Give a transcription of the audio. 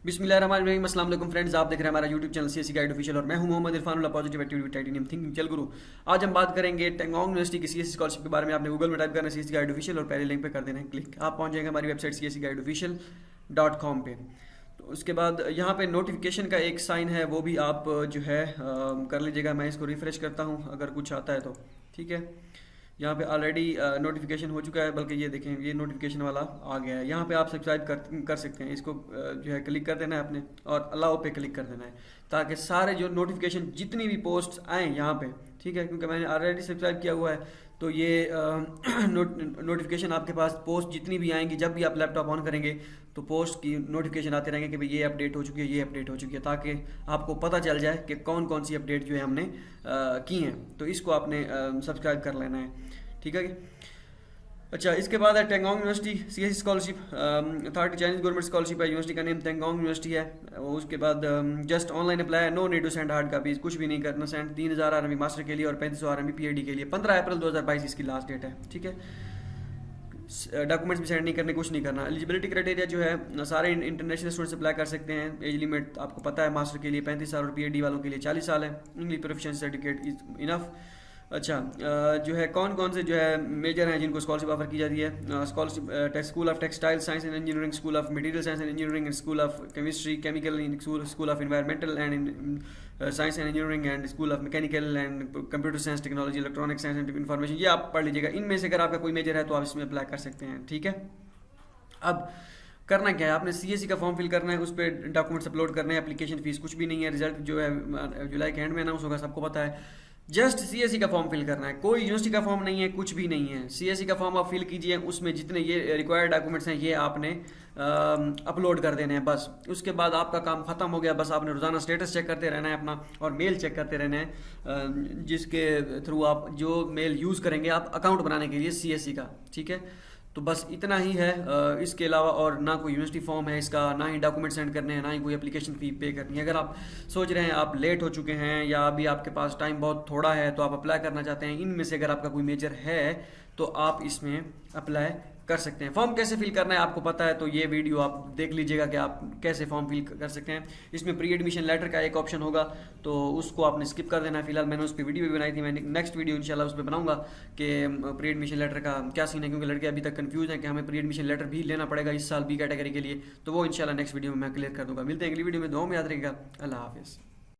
बिस्मिल्लाहिर्रहमानिर्रहीम। अस्सलाम वालेकुम फ्रेंड्स, आप देख रहे हैं हमारा YouTube channel CSC guide official और मैं हूं Mohammad Irfanullah, positive attitude titanium thinking चल गुरु। आज हम बात करेंगे टेंगोंग यूनिवर्सिटी की सीएससी स्कॉलरशिप के बारे में। आपने गूगल में टाइप करना है सीएससी गाइड ऑफिशियल और पहले लिंक पे कर देना है क्लिक, आप पहुंच जाएंगे हमारी वेबसाइट cscguideofficial.com पे। तो उसके बाद यहाँ पे नोटिफिकेशन का एक साइन है, वो भी आप जो है कर लीजिएगा। मैं इसको रिफ्रेश करता हूँ अगर कुछ आता है तो, ठीक है। यहाँ पे ऑलरेडी नोटिफिकेशन हो चुका है, बल्कि ये देखें ये नोटिफिकेशन वाला आ गया है। यहाँ पे आप सब्सक्राइब कर सकते हैं, इसको जो है क्लिक कर देना है आपने और अलाउ पे क्लिक कर देना है, ताकि सारे जो नोटिफिकेशन जितनी भी पोस्ट आए यहाँ पे, ठीक है। क्योंकि मैंने ऑलरेडी सब्सक्राइब किया हुआ है तो ये नोटिफिकेशन आपके पास पोस्ट जितनी भी आएंगी, जब भी आप लैपटॉप ऑन करेंगे तो पोस्ट की नोटिफिकेशन आते रहेंगे कि भाई ये अपडेट हो चुकी है, ये अपडेट हो चुकी है, ताकि आपको पता चल जाए कि कौन कौन सी अपडेट जो है हमने की हैं। तो इसको आपने सब्सक्राइब कर लेना है, ठीक है। अच्छा, इसके बाद है Tiangong university CSC scholarship authority, Chinese government scholarship है। यूनिवर्सिटी का नेम टेंगोंग यूनिवर्सिटी है। उसके बाद जस्ट ऑनलाइन अप्लाई है, no need to send hard copies, कुछ भी नहीं करना सेंड। 3000 RMB मास्टर के लिए और 3500 RMB PhD के लिए। 15 अप्रैल 2022 इसकी लास्ट डेट है, ठीक है। डॉक्यूमेंट्स भी सेंड नहीं करने, कुछ नहीं करना। एलिजिबिलिटी क्राइटेरिया जो है, सारे इंटरनेशनल स्टूडेंट्स अप्लाई कर सकते हैं। एज लिमिट आपको पता है, मास्टर के लिए 35 साल और PhD वालों के लिए 40 साल है। English proficiency certificate is enough. अच्छा, जो है कौन कौन से जो है मेजर हैं जिनको स्कॉलरशिप ऑफर की जाती है। Scholarship school of textile science and engineering, school of material science and engineering, school of chemistry chemical, school of environmental and science and engineering and school of mechanical and computer science technology, electronic science and information. ये आप पढ़ लीजिएगा। इनमें से अगर आपका कोई major है तो आप इसमें अप्लाई कर सकते हैं, ठीक है। अब करना क्या है, आपने सीएससी का फॉर्म फिल करना है, उस पर डॉक्यूमेंट्स अपलोड करने हैं। एप्लीकेशन फीस कुछ भी नहीं है। रिजल्ट जो है जुलाई के एंड में अनाउंस होगा, सबको पता है। जस्ट सीएससी का फॉर्म फिल करना है, कोई यूनिवर्सिटी का फॉर्म नहीं है, कुछ भी नहीं है। सीएससी का फॉर्म आप फिल कीजिए, उसमें जितने ये रिक्वायर्ड डॉक्यूमेंट्स हैं ये आपने अपलोड कर देने हैं, बस। उसके बाद आपका काम खत्म हो गया। बस आपने रोजाना स्टेटस चेक करते रहना है अपना, और मेल चेक करते रहना है, जिसके थ्रू आप जो मेल यूज़ करेंगे आप अकाउंट बनाने के लिए सीएससी का, ठीक है। तो बस इतना ही है। इसके अलावा और ना कोई यूनिवर्सिटी फॉर्म है इसका, ना ही डॉक्यूमेंट सेंड करने हैं, ना ही कोई एप्लीकेशन फ़ी पे करनी है। अगर आप सोच रहे हैं आप लेट हो चुके हैं या अभी आपके पास टाइम बहुत थोड़ा है तो आप अप्लाई करना चाहते हैं, इनमें से अगर आपका कोई मेजर है तो आप इसमें अप्लाई कर सकते हैं। फॉर्म कैसे फिल करना है आपको पता है, तो ये वीडियो आप देख लीजिएगा कि आप कैसे फॉर्म फिल कर सकते हैं। इसमें प्री एडमिशन लेटर का एक ऑप्शन होगा, तो उसको आपने स्किप कर देना है। फिलहाल मैंने उस पर वीडियो भी बनाई थी, मैं नेक्स्ट वीडियो इंशाल्लाह उस पर बनाऊंगा कि प्री एडमिशन लेटर का क्या सीन है, क्योंकि लड़के अभी तक कंफ्यूज हैं कि हमें प्री एडमिशन लेटर भी लेना पड़ेगा इस साल B कैटेगरी के लिए। तो वो इंशाल्लाह नेक्स्ट वीडियो में मैं क्लियर कर दूंगा। मिलते हैं अगली वीडियो में, दुआ में याद रखिएगा। अल्लाह हाफिज़।